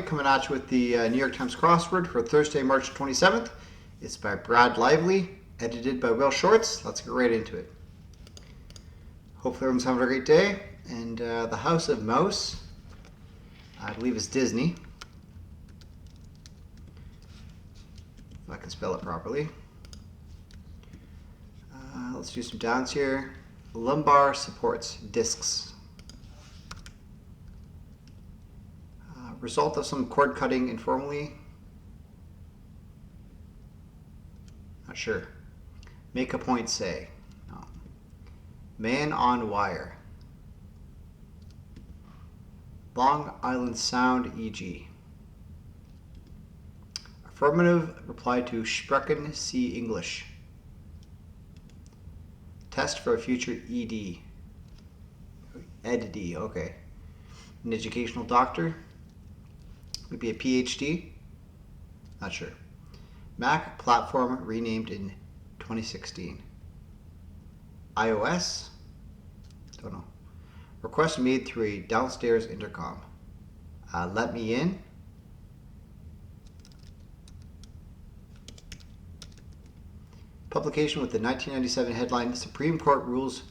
Coming at you with the New York Times Crossword for Thursday, March 27th. It's by Brad Lively, edited by Will Shorts. Let's get right into it. Hopefully everyone's having a great day. And the House of Mouse, I believe is Disney. If I can spell it properly. Let's do some downs here. Lumbar supports discs. Result of some cord cutting informally. Not sure. Make a point, say. No. Man on wire. Long Island Sound, e.g. Affirmative reply to Sprechen Sie English. Test for a future ED. ED, okay. An educational doctor. Maybe a PhD? Not sure. Mac platform renamed in 2016. iOS? Don't know. Request made through a downstairs intercom. Let me in? Publication with the 1997 headline Supreme Court Rules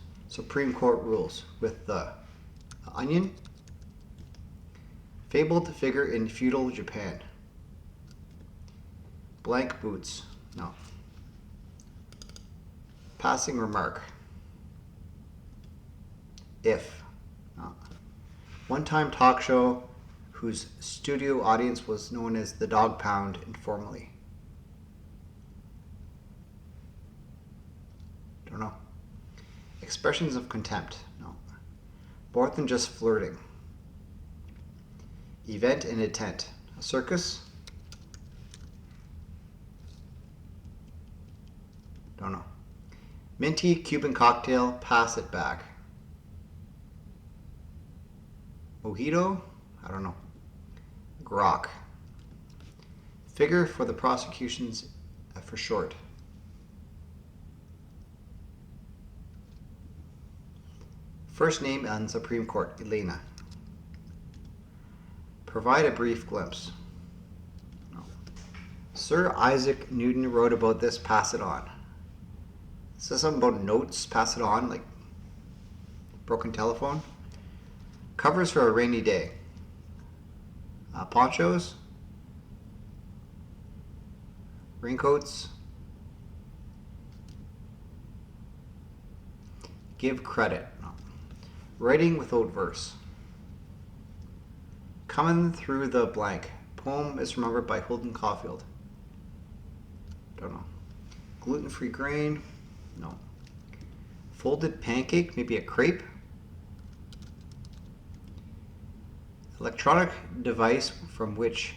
with the Onion. Fabled figure in feudal Japan. Blank boots. No. Passing remark. If. No. One-time talk show whose studio audience was known as the Dog Pound informally. Don't know. Expressions of contempt. No. More than just flirting. Event and intent. A circus? Don't know. Minty Cuban cocktail, pass it back. Mojito? I don't know. Grok. Figure for the prosecutions for short. First name on Supreme Court, Elena. Provide a brief glimpse. No. Sir Isaac Newton wrote about this, pass it on. It says something about notes, pass it on, like broken telephone. Covers for a rainy day. Ponchos. Raincoats. Give credit. No. Writing without verse. Coming through the blank. Poem is remembered by Holden Caulfield. Don't know. Gluten-free grain. No. Folded pancake. Maybe a crepe. Electronic device from which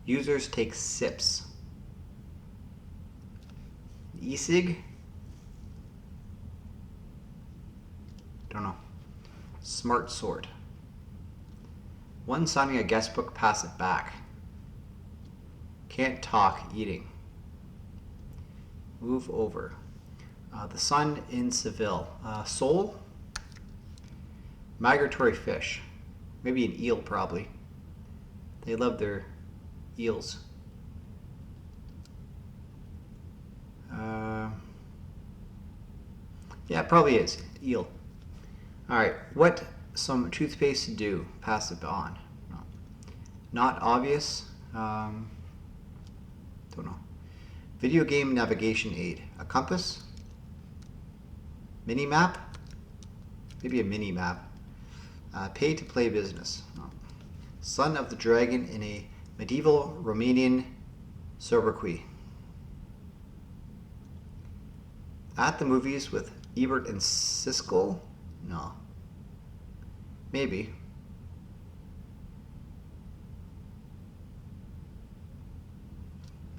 users take sips. E-cig. Don't know. Smart sort. One signing a guest book, pass it back. Can't talk, eating. Move over. The sun in Seville. Soul. Migratory fish. Maybe an eel, probably. They love their eels. Yeah, it probably is. Eel. Alright, what some toothpaste do? Pass it on. No. Not obvious. Don't know. Video game navigation aid. A compass? Mini map? Maybe a mini map. Pay to play business. No. Son of the dragon in a medieval Romanian sobriquet. At the movies with Ebert and Siskel? No. Maybe.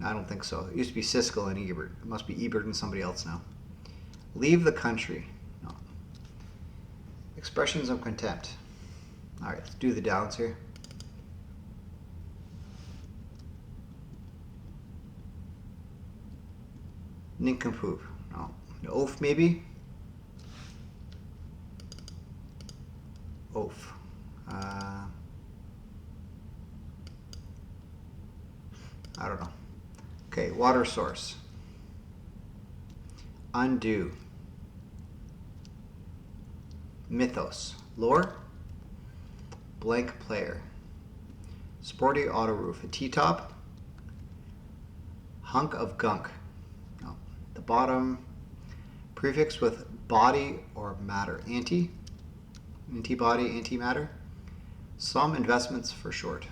I don't think so. It used to be Siskel and Ebert. It must be Ebert and somebody else now. Leave the country. No. Expressions of contempt. Alright, let's do the downs here. Nincompoop. No. Oaf, maybe? Oaf. I don't know. Okay, water source. Undo. Mythos. Lore. Blank player. Sporty auto roof. A T-top. Hunk of gunk. No. The bottom. Prefix with body or matter. Anti. Antibody, antimatter. Some investments for short.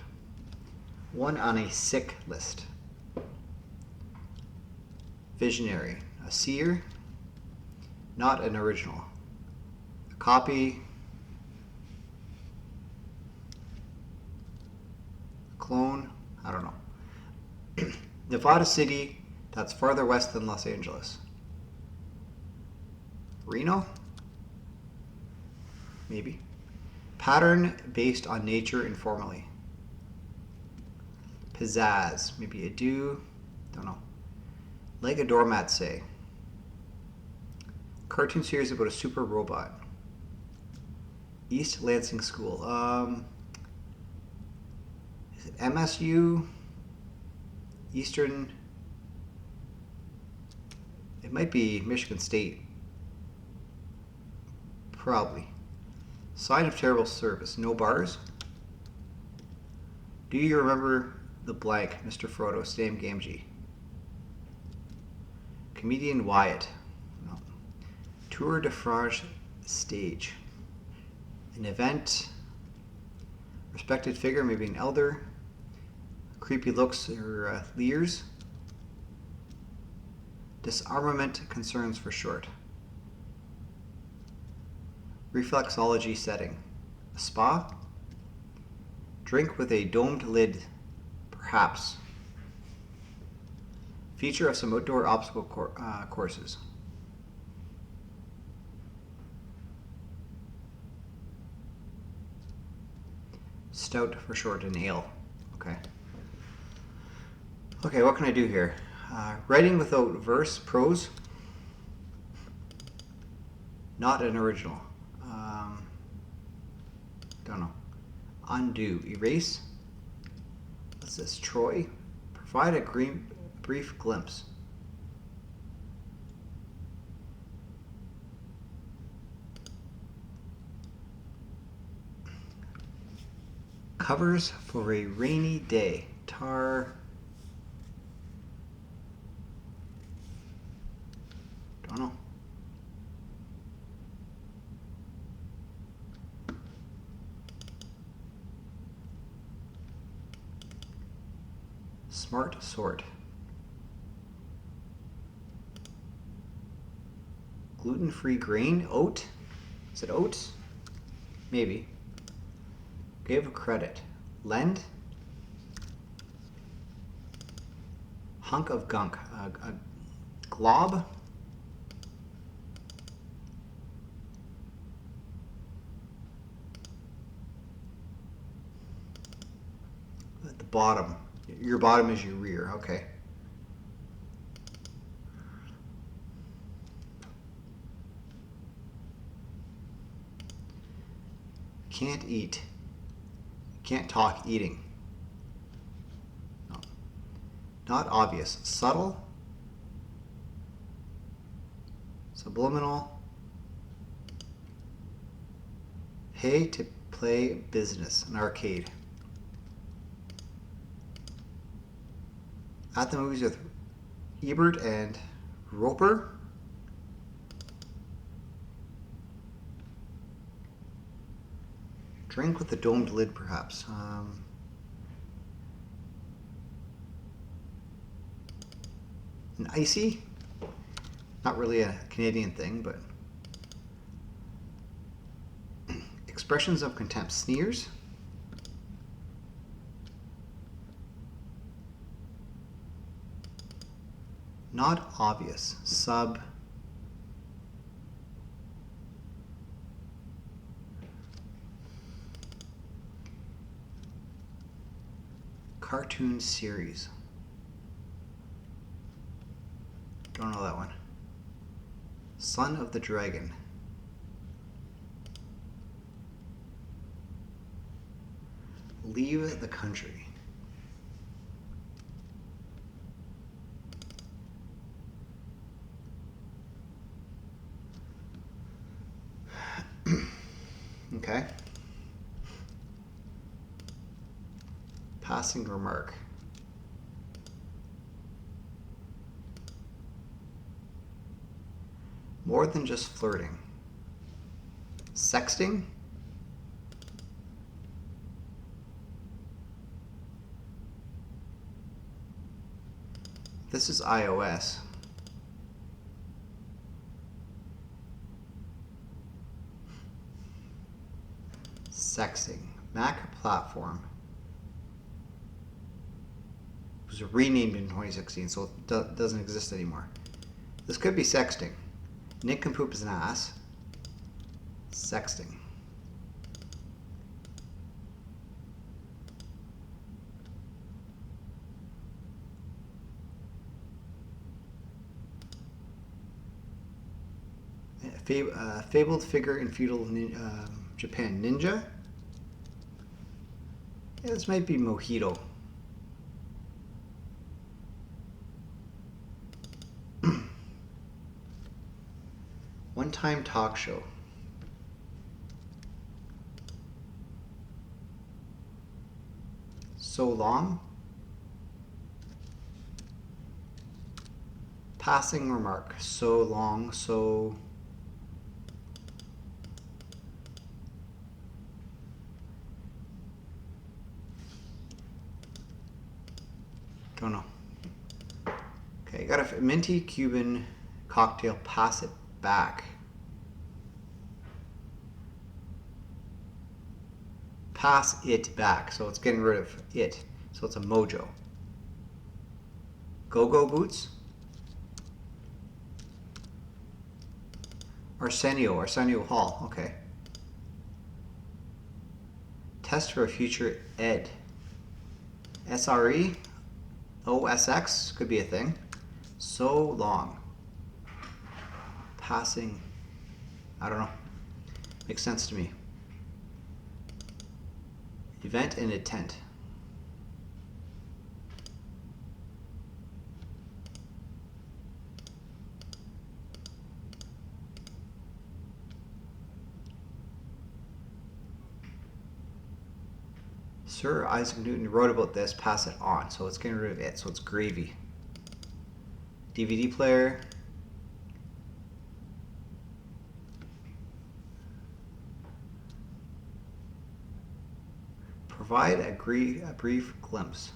One on a sick list. Visionary. A seer. Not an original. A copy. A clone. I don't know. Nevada City. That's farther west than Los Angeles. Reno? Maybe. Pattern based on nature informally. Pizzazz. Maybe a do. Don't know. Like a doormat, say. Cartoon series about a super robot. East Lansing School. Is it MSU? Eastern. It might be Michigan State. Probably. Sign of terrible service. No bars. Do you remember the blank, Mr. Frodo, Sam Gamgee? Comedian Wyatt. No. Tour de France stage. An event. Respected figure, maybe an elder. Creepy looks or leers. Disarmament concerns for short. Reflexology setting. A spa. Drink with a domed lid, perhaps. Feature of some outdoor obstacle courses. Stout for short, an ale. Okay. Okay, what can I do here? Writing without verse, prose. Not an original. Don't know. Undo. Erase. What's this? Troy. Provide a brief glimpse. Covers for a rainy day. Tar. Don't know. Smart sort. Gluten-free grain. Oat. Is it oats? Maybe. Give credit. Lend. Hunk of gunk. A glob. At the bottom. Your bottom is your rear. Okay. Can't eat. Can't talk eating. No. Not obvious. Subtle. Subliminal. Pay to play business. An arcade. At the movies with Ebert and Roper. Drink with a domed lid, perhaps. An icy. Not really a Canadian thing, but expressions of contempt. Sneers. Not obvious. Sub. Cartoon series. Don't know that one. Son of the Dragon. Leave the country. Okay. Passing remark. More than just flirting. Sexting? This is iOS. Sexting. Mac platform. It was renamed in 2016, so it doesn't exist anymore. This could be sexting. Nincompoop is an ass. Sexting. Fabled figure in feudal Japan. Ninja? Yeah, this might be Mojito. One-time talk show. So long. Passing remark. So long, so... Don't know. Okay, got a minty Cuban cocktail. Pass it back. Pass it back. So it's getting rid of it. So it's a mojo. Go-go boots. Arsenio Hall. Okay. Test for a future ed. SRE. OSX could be a thing. So long. Passing. I don't know. Makes sense to me. Event and intent. Sir Isaac Newton wrote about this, pass it on. So it's getting rid of it. So it's gravy. DVD player. Provide a brief glimpse.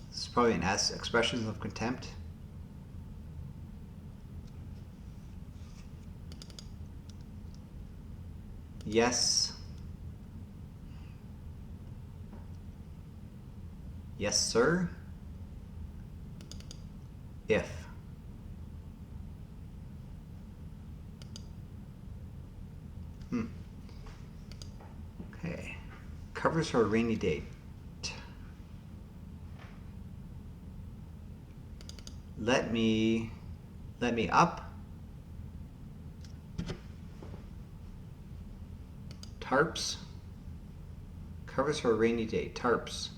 This is probably an S. Expressions of contempt. Yes. Yes, sir. If. Okay. Covers for a rainy day. Let me up. Tarps. Covers for a rainy day. Tarps.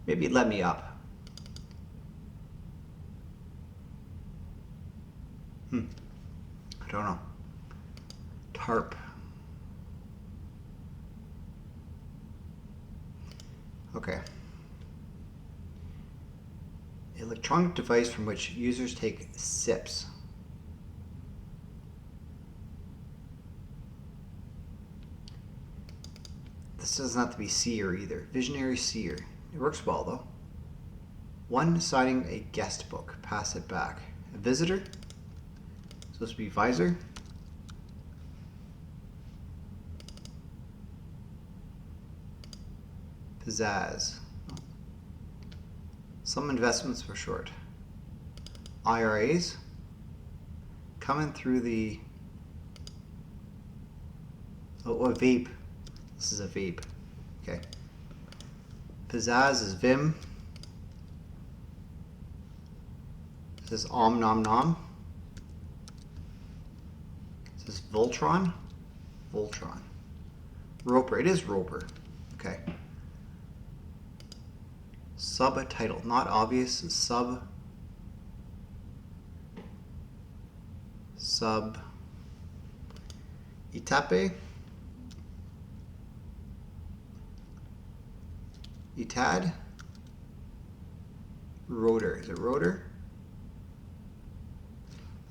Maybe let me up. I don't know. Tarp. Okay. Electronic device from which users take sips. This doesn't have to be seer either. Visionary seer. It works well though. One signing a guest book. Pass it back. A visitor. Supposed to be visor. Pizzazz. Some investments for short. IRAs. Coming through the... Oh, a vape. This is a vape. Okay. Pizzazz is Vim. This is Om Nom Nom. This is Voltron. Voltron. Roper. It is Roper. Okay. Subtitle. Not obvious. Sub. Itape. Itad. Rotor. Is it rotor?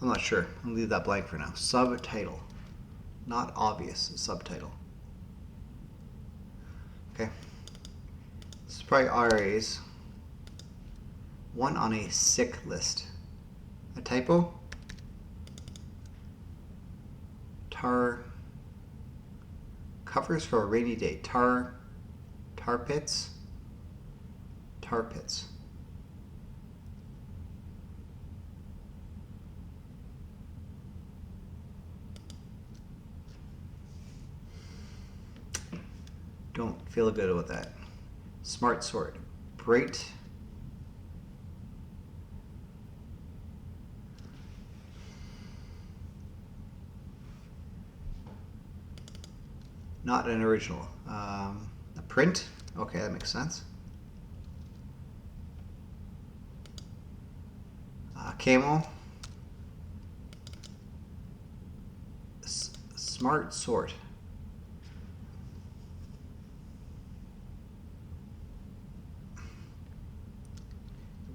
I'm not sure. I'll leave that blank for now. Subtitle. Not obvious. Subtitle. Okay. This is probably RAs. One on a sick list. A typo. Tar. Covers for a rainy day. Tar pits. Tar pits. Don't feel good about that. Smart sort. Bright. Not an original. A print. Okay, that makes sense. Camel. Smart sort.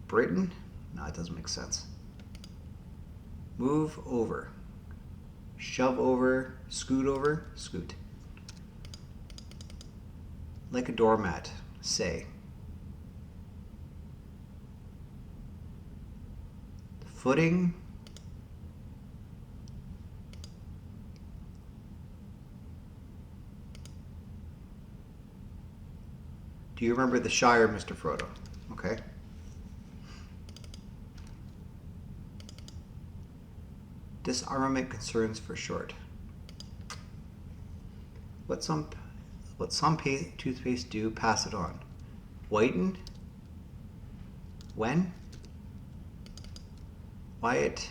Britain? No, it doesn't make sense. Move over. Shove over. Scoot over. Scoot. Like a doormat. Say. Footing. Do you remember the Shire, Mr. Frodo? Okay. Disarmament concerns for short. What some toothpaste do, pass it on. Whiten. When? Wyatt.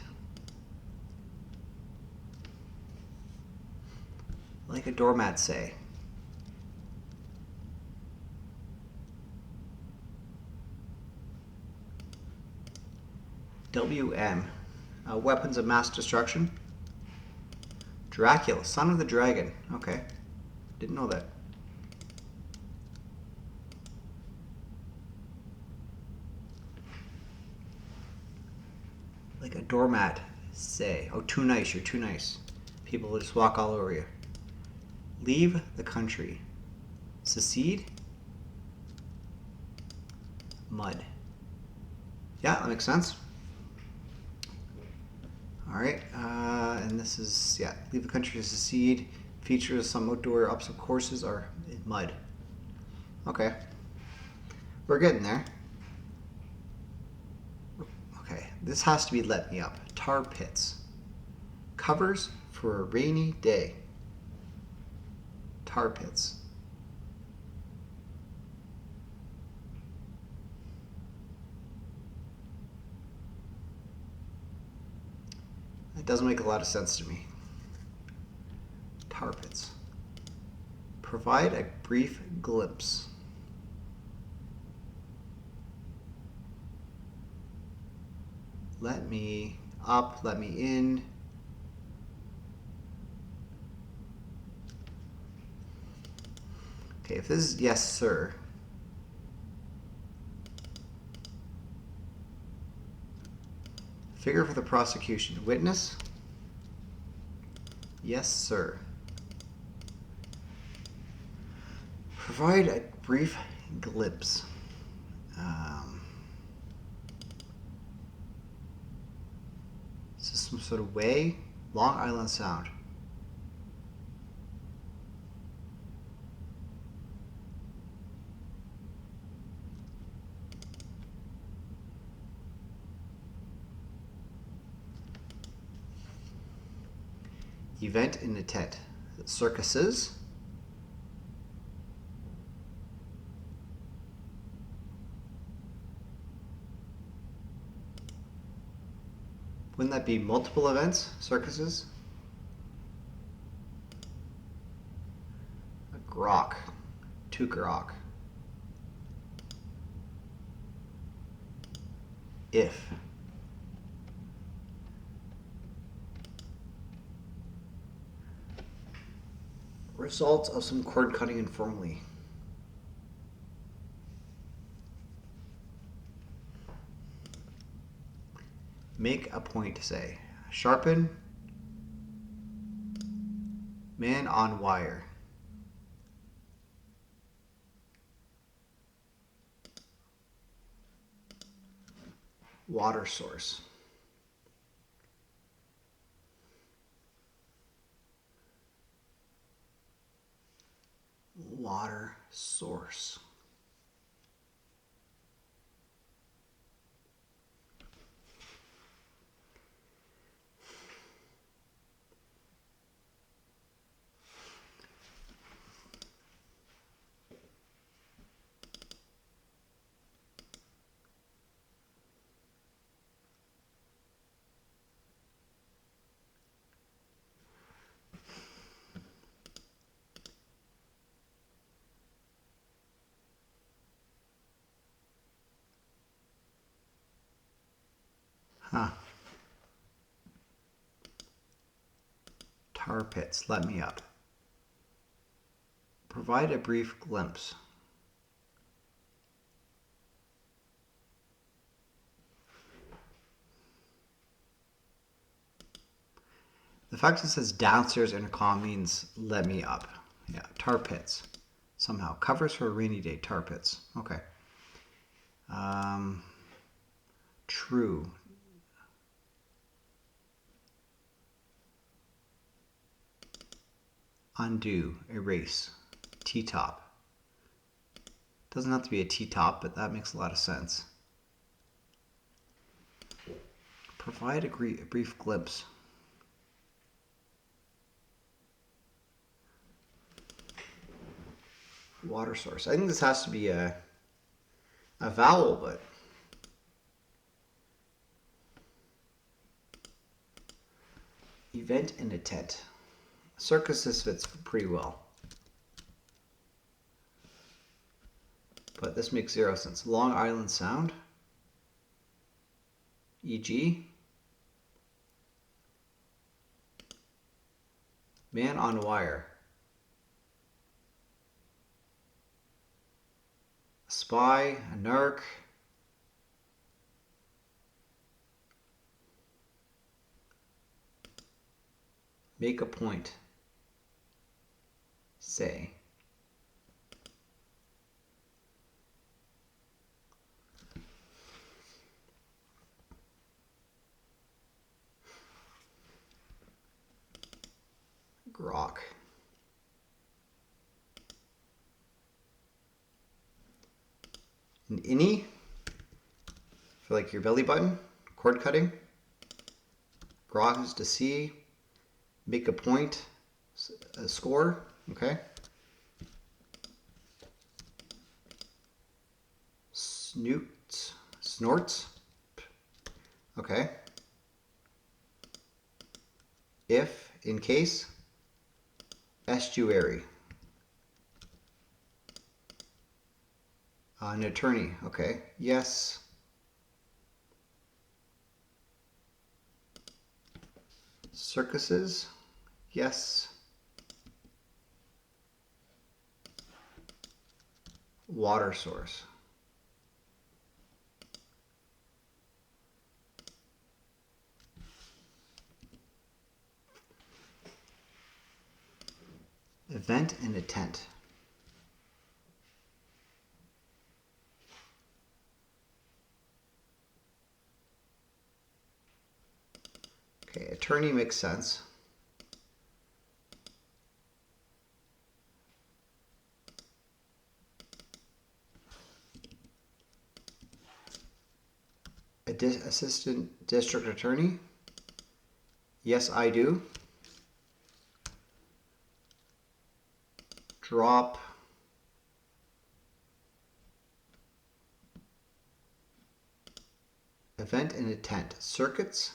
Like a doormat, say. WM. Weapons of mass destruction. Dracula, son of the dragon. Okay. Didn't know that. Like a doormat, say. Oh, too nice. You're too nice. People will just walk all over you. Leave the country. Secede. Mud. Yeah, that makes sense. All right, and this is, yeah, leave the country to secede. Features some outdoor obstacle courses are mud. Okay, we're getting there. Okay, this has to be let me up. Tar pits. Covers for a rainy day. Tar pits. It doesn't make a lot of sense to me. Tar pits. Provide a brief glimpse. Let me up, let me in. Okay, if this is yes, sir. Figure for the prosecution. Witness? Yes, sir. Provide a brief glimpse. Is this some sort of way? Long Island Sound. Event in the tent. Circuses. Wouldn't that be multiple events, circuses? A grok, to grok. If. Results of some cord cutting informally. Make a point, say. Sharpen. Man on wire. Water source. Water source. Huh. Tar pits, let me up. Provide a brief glimpse. The fact that it says downstairs intercom means let me up. Yeah, tar pits. Somehow. Covers for a rainy day, tar pits. Okay. True. Undo, erase. T-top. Doesn't have to be a T-top, but that makes a lot of sense. Provide a brief glimpse. Water source. I think this has to be a vowel, but event in a tent. Circuses fits pretty well. But this makes zero sense. Long Island Sound. E.g. Man on wire. A spy, a narc. Make a point. Say. Grok. An innie for like your belly button, cord cutting. Grok is to see. Make a point, a score, okay. Snorts, okay. If, in case. Estuary. An attorney, okay. Yes. Circuses, yes. Water source. Event in a tent. Okay, attorney makes sense. Assistant district attorney. Yes, I do. Drop. Event in a tent. Circuits.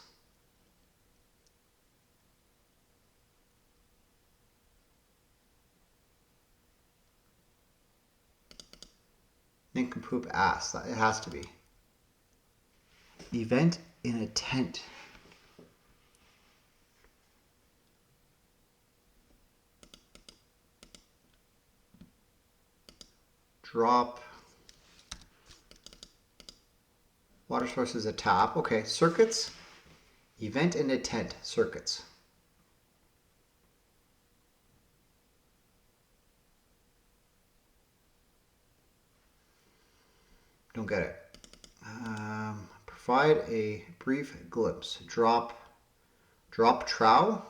Nincompoop ass. It has to be. Event in a tent. Drop. Water source is a tap. Okay, circuits. Event in a tent. Circuits. Don't get it. Provide a brief glimpse. Drop trow.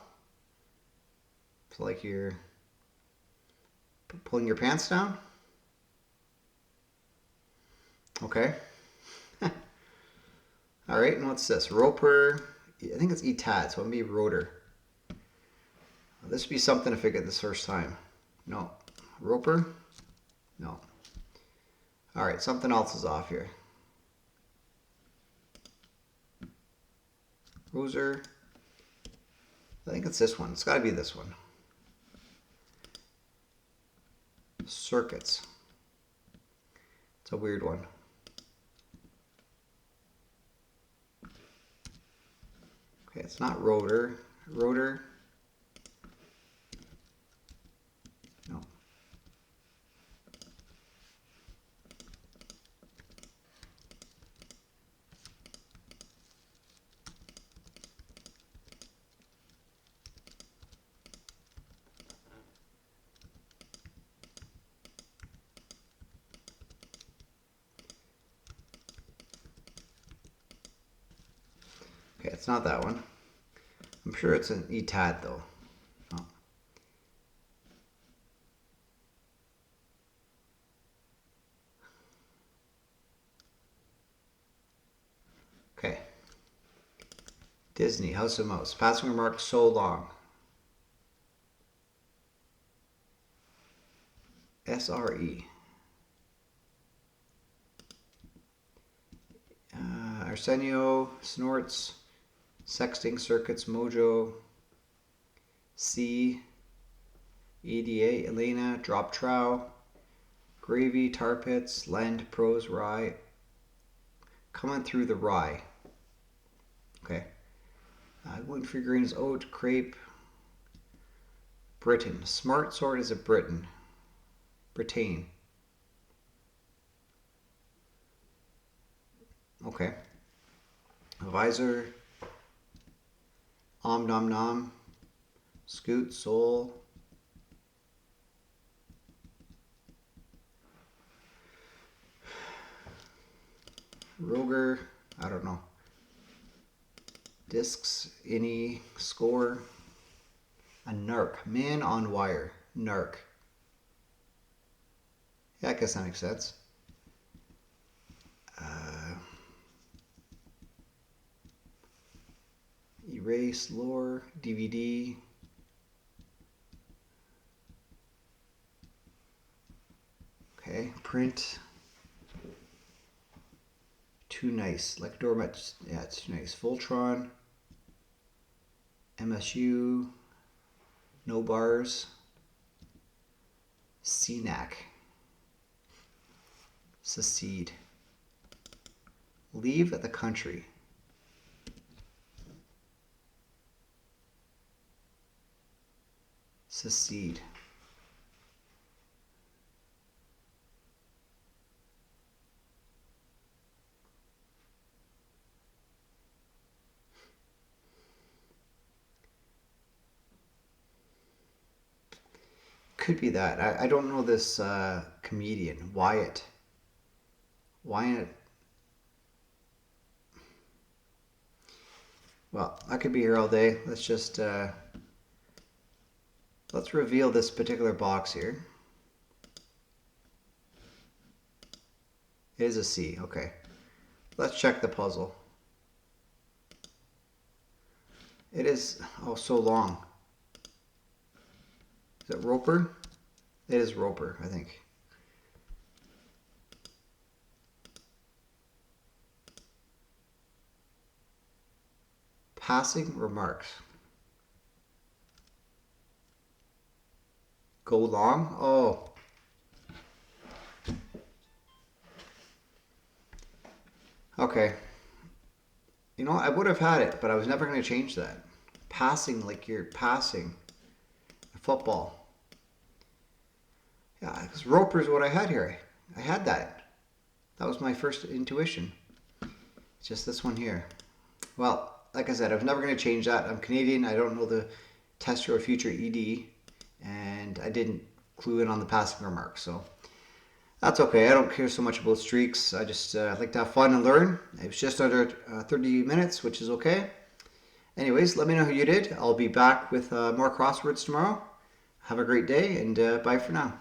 It's like you're pulling your pants down. Okay. All right, and what's this? Roper. I think it's etad, so it may be rotor. This would be something if I get this first time. No. Roper? No. All right, something else is off here. Roser. I think it's this one. It's got to be this one. Circuits. It's a weird one. Okay, it's not rotor. Rotor. No. Okay, it's not that one. I'm sure it's an etad though. Oh. Okay. Disney, House of Mouse. Passing remark, so long. SRE. Arsenio, Snorts, Sexting, Circuits, Mojo, C, EDA, Elena, Drop Trow, Gravy, Tar Pits, Lend, Pros, Rye, Coming Through the Rye. Okay. Gluten Free Greens, Oat, Crepe, Britain. Smart Sort is a Britain. Britain. Okay. Visor, Om Nom Nom, Scoot, Soul, Roger, I don't know. Discs, Any, Score, a Narc, Man on Wire, Narc. Yeah, I guess that makes sense. Erase, Lore, DVD. Okay, print. Too nice. Like doormat. Yeah, it's too nice. Voltron. MSU. No bars. CNAC. Secede. Leave the country. Secede. Could be that. I don't know this comedian. Wyatt. Well, I could be here all day. Let's just let's reveal this particular box here. It is a C. Okay. Let's check the puzzle. It is, oh, so long. Is it Roper? It is Roper, I think. Passing remarks. Go long? Oh. Okay. You know, I would have had it, but I was never going to change that. Passing like you're passing a football. Yeah, because Roper is what I had here. I had that. That was my first intuition. It's just this one here. Well, like I said, I was never going to change that. I'm Canadian. I don't know the tester or future ED, and I didn't clue in on the passing remark. So that's okay. I don't care so much about streaks. I just like to have fun and learn. It was just under 30 minutes, which is okay. Anyways, let me know how you did. I'll be back with more crosswords tomorrow. Have a great day, and bye for now.